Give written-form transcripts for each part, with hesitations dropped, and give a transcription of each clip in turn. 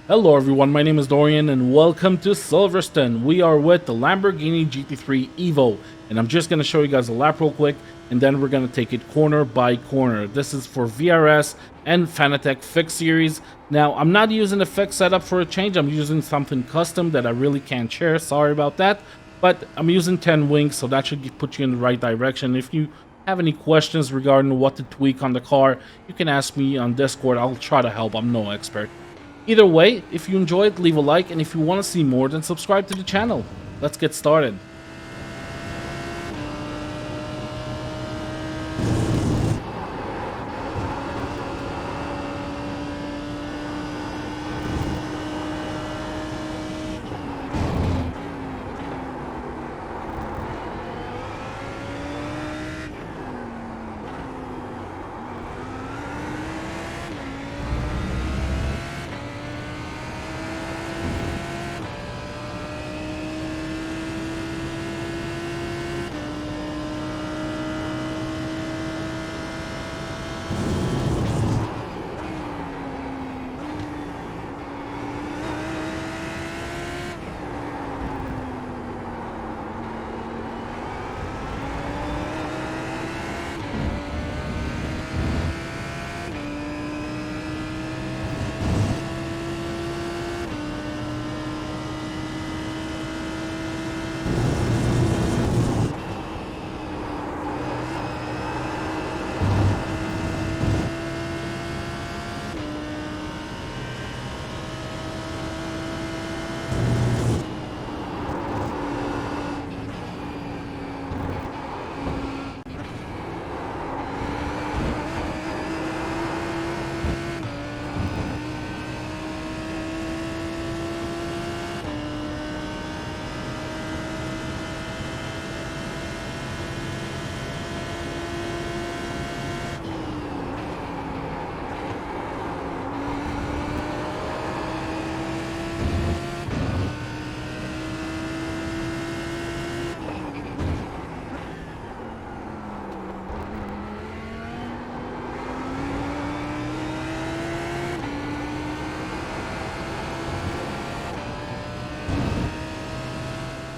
Hello everyone, my name is Dorian and welcome to Silverstone. We are with the Lamborghini GT3 EVO and I'm just going to show you guys a lap real quick and then we're going to take it corner by corner. This is for VRS and Fanatec fixed series. Now I'm not using a fixed setup for a change, I'm using something custom that I really can't share, sorry about that. But I'm using 10 wings, so that should put you in the right direction. If you have any questions regarding what to tweak on the car, you can ask me on Discord, I'll try to help, I'm no expert. Either way, if you enjoyed, leave a like, and if you want to see more, then subscribe to the channel. Let's get started.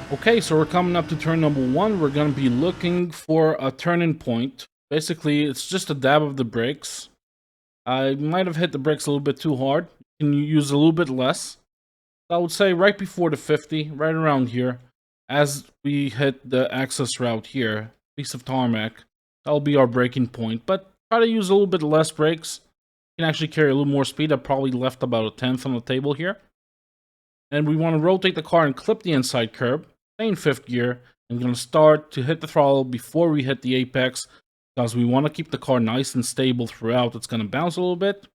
Okay, so we're coming up to turn number 1. We're going to be looking for a turning point. Basically, it's just a dab of the brakes. I might have hit the brakes a little bit too hard. Can you use a little bit less? I would say right before the 50, right around here, as we hit the access route here, piece of tarmac, that'll be our braking point. But try to use a little bit less brakes. You can actually carry a little more speed. I probably left about a tenth on the table here. And we want to rotate the car and clip the inside curb. Stay in 5th gear. I'm going to start to hit the throttle before we hit the apex because we want to keep the car nice and stable throughout. It's going to bounce a little bit.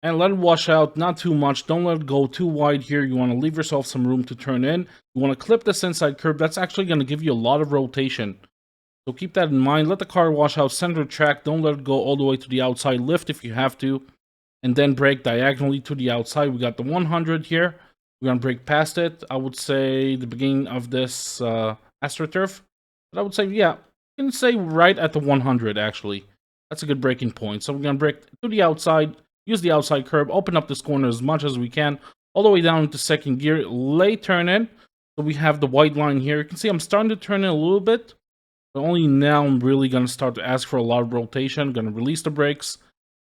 And let it wash out, not too much. Don't let it go too wide here. You want to leave yourself some room to turn in. You want to clip this inside curb. That's actually going to give you a lot of rotation. So keep that in mind. Let the car wash out center track. Don't let it go all the way to the outside. Lift if you have to. And then brake diagonally to the outside. We got the 100 here. We're going to brake past it. I would say the beginning of this AstroTurf. But I would say, yeah, you can say right at the 100, actually. That's a good braking point. So we're going to brake to the outside, use the outside curb, open up this corner as much as we can, all the way down into 2nd gear, late turn in. So we have the white line here. You can see I'm starting to turn in a little bit. But only now I'm really going to start to ask for a lot of rotation. I'm going to release the brakes.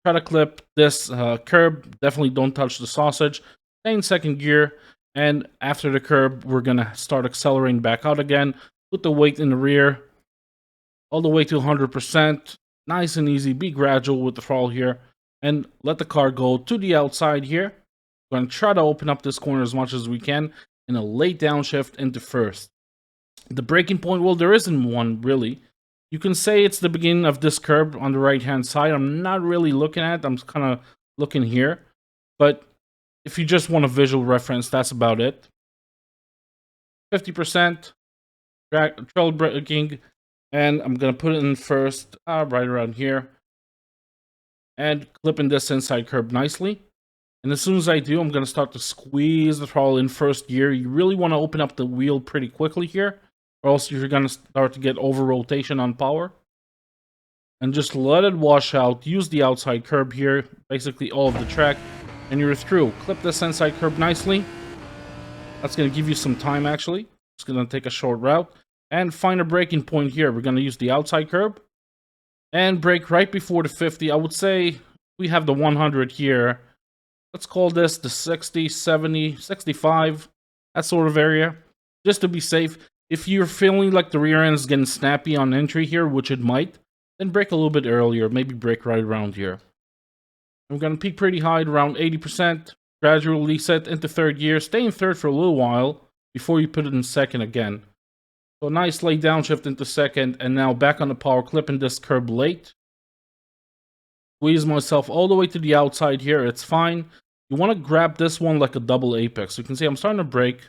Try to clip this curb. Definitely don't touch the sausage. Stay in 2nd gear. And after the curb, we're going to start accelerating back out again. Put the weight in the rear. All the way to 100%. Nice and easy. Be gradual with the throttle here. And let the car go to the outside here. We're going to try to open up this corner as much as we can. In a late downshift into 1st. The braking point, well, there isn't one really. You can say it's the beginning of this curb on the right-hand side. I'm not really looking at it. I'm kind of looking here. But if you just want a visual reference, that's about it. 50% trail braking. And I'm going to put it in 1st, right around here. And clipping this inside curb nicely. And as soon as I do, I'm going to start to squeeze the throttle in 1st gear. You really want to open up the wheel pretty quickly here. Or else you're going to start to get over rotation on power. And just let it wash out. Use the outside curb here. Basically all of the track. And you're through. Clip this inside curb nicely. That's going to give you some time, actually. It's going to take a short route. And find a braking point here. We're going to use the outside curb. And brake right before the 50. I would say we have the 100 here. Let's call this the 60, 70, 65. That sort of area. Just to be safe. If you're feeling like the rear end is getting snappy on entry here, which it might, then brake a little bit earlier. Maybe brake right around here. I'm going to peak pretty high at around 80%. Gradually set into third gear. Stay in third for a little while before you put it in second again. So a nice late downshift into second. And now back on the power, clipping this curb late. Squeeze myself all the way to the outside here. It's fine. You want to grab this one like a double apex. You can see I'm starting to brake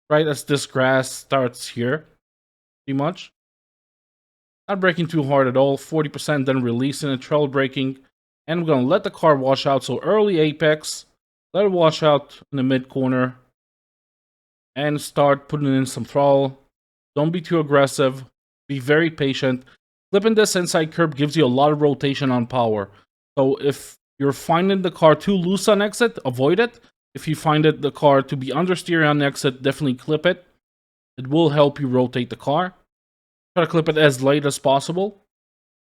right as this grass starts here. Pretty much. Not braking too hard at all. 40%, then releasing it, trail braking. And I'm going to let the car wash out. So early apex. Let it wash out in the mid corner. And start putting in some throttle. Don't be too aggressive. Be very patient. Flipping this inside curb gives you a lot of rotation on power. So if you're finding the car too loose on exit, avoid it. If you find the car to be understeer on exit, definitely clip it. It will help you rotate the car. Try to clip it as late as possible.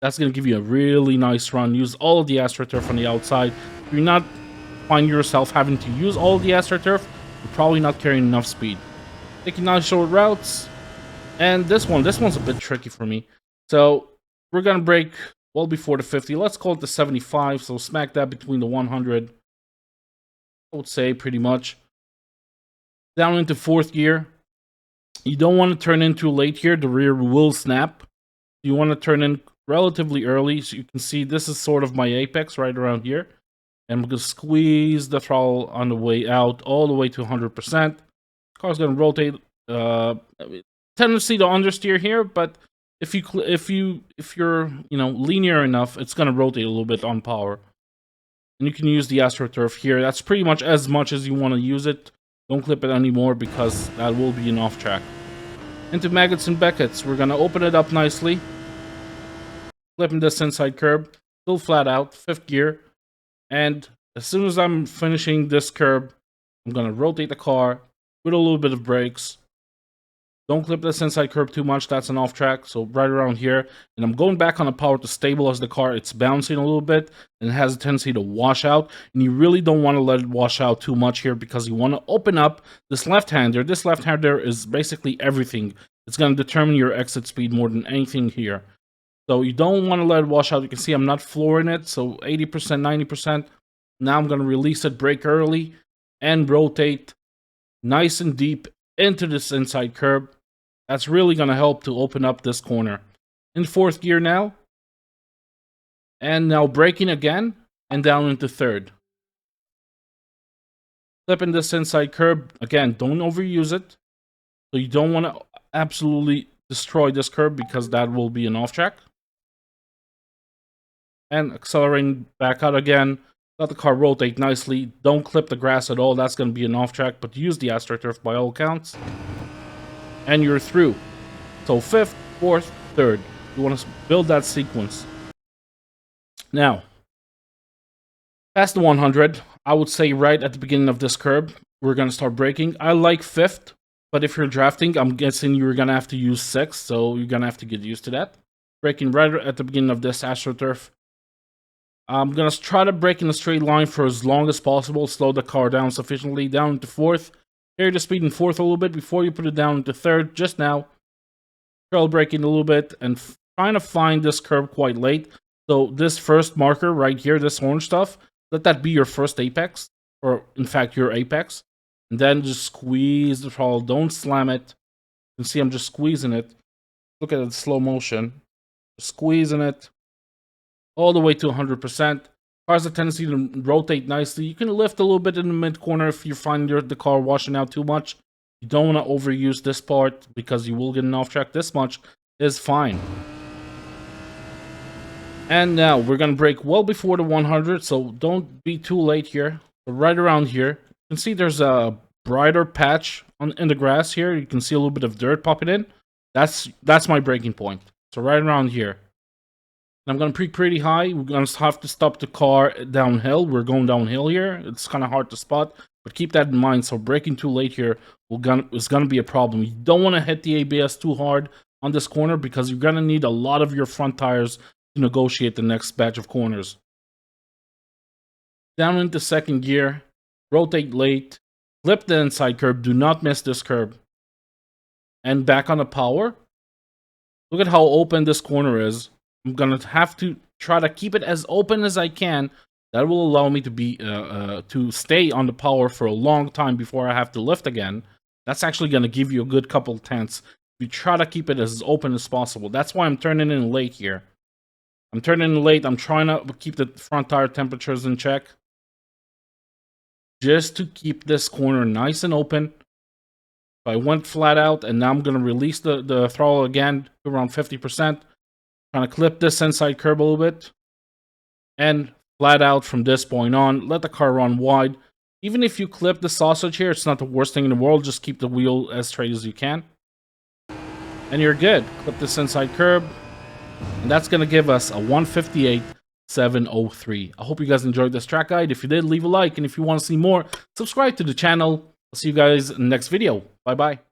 That's going to give you a really nice run. Use all of the AstroTurf on the outside. If you're not finding yourself having to use all of the AstroTurf, you're probably not carrying enough speed. Taking nice short routes. And this one's a bit tricky for me. So we're going to brake well before the 50. Let's call it the 75. So smack that between the 100. I would say pretty much. Down into fourth gear. You don't want to turn in too late here. The rear will snap. You want to turn in relatively early. So you can see this is sort of my apex right around here. And I'm going to squeeze the throttle on the way out all the way to 100%. Car's going to rotate. Tendency to understeer here, but if you're linear enough, it's going to rotate a little bit on power. And you can use the AstroTurf here. That's pretty much as you want to use it. Don't clip it anymore because that will be an off track. Into Maggots and Beckett's. We're going to open it up nicely. Flipping this inside curb. Still flat out. Fifth gear. And as soon as I'm finishing this curb, I'm going to rotate the car with a little bit of brakes. Don't clip this inside curb too much. That's an off track. So right around here. And I'm going back on the power to stabilize the car. It's bouncing a little bit. And it has a tendency to wash out. And you really don't want to let it wash out too much here. Because you want to open up this left-hander. This left-hander is basically everything. It's going to determine your exit speed more than anything here. So you don't want to let it wash out. You can see I'm not flooring it. So 80%, 90%. Now I'm going to release it, brake early. And rotate nice and deep into this inside curb. That's really going to help to open up this corner. In fourth gear now. And now braking again. And down into third. Flipping this inside curb. Again, don't overuse it. So you don't want to absolutely destroy this curb because that will be an off track. And accelerating back out again. Let the car rotate nicely. Don't clip the grass at all. That's going to be an off track. But use the AstroTurf by all accounts. And you're through. So fifth, fourth, third. You want to build that sequence. Now, past the 100, I would say right at the beginning of this curb, we're going to start braking. I like fifth, but if you're drafting, I'm guessing you're going to have to use sixth. So you're going to have to get used to that. Braking right at the beginning of this AstroTurf. I'm going to try to brake in a straight line for as long as possible. Slow the car down sufficiently. Down into fourth. Carry the speed in fourth a little bit before you put it down into third. Just now. Trail braking a little bit. And trying to find this curb quite late. So this first marker right here, this orange stuff. Let that be your first apex. Or in fact, your apex. And then just squeeze the throttle. Don't slam it. You can see I'm just squeezing it. Look at it in slow motion. Squeezing it. All the way to 100%. Car has a tendency to rotate nicely. You can lift a little bit in the mid corner if you find the car washing out too much. You don't want to overuse this part because you will get an off track. This much is fine. And now we're going to brake well before the 100, so don't be too late here. But right around here, you can see there's a brighter patch in the grass here. You can see a little bit of dirt popping in. That's my braking point. So right around here. I'm going to peak pretty high. We're going to have to stop the car downhill. We're going downhill here. It's kind of hard to spot, but keep that in mind. So braking too late here is going to be a problem. You don't want to hit the ABS too hard on this corner because you're going to need a lot of your front tires to negotiate the next batch of corners. Down into second gear, rotate late, flip the inside curb. Do not miss this curb. And back on the power. Look at how open this corner is. I'm gonna have to try to keep it as open as I can. That will allow me to be to stay on the power for a long time before I have to lift again. That's actually gonna give you a good couple tenths. You try to keep it as open as possible. That's why I'm turning in late here. I'm turning in late. I'm trying to keep the front tire temperatures in check, just to keep this corner nice and open. So I went flat out, and now I'm gonna release the throttle again to around 50%. Trying to clip this inside curb a little bit. And flat out from this point on, let the car run wide. Even if you clip the sausage here, it's not the worst thing in the world. Just keep the wheel as straight as you can. And you're good. Clip this inside curb. And that's going to give us a 158.703. I hope you guys enjoyed this track guide. If you did, leave a like. And if you want to see more, subscribe to the channel. I'll see you guys in the next video. Bye-bye.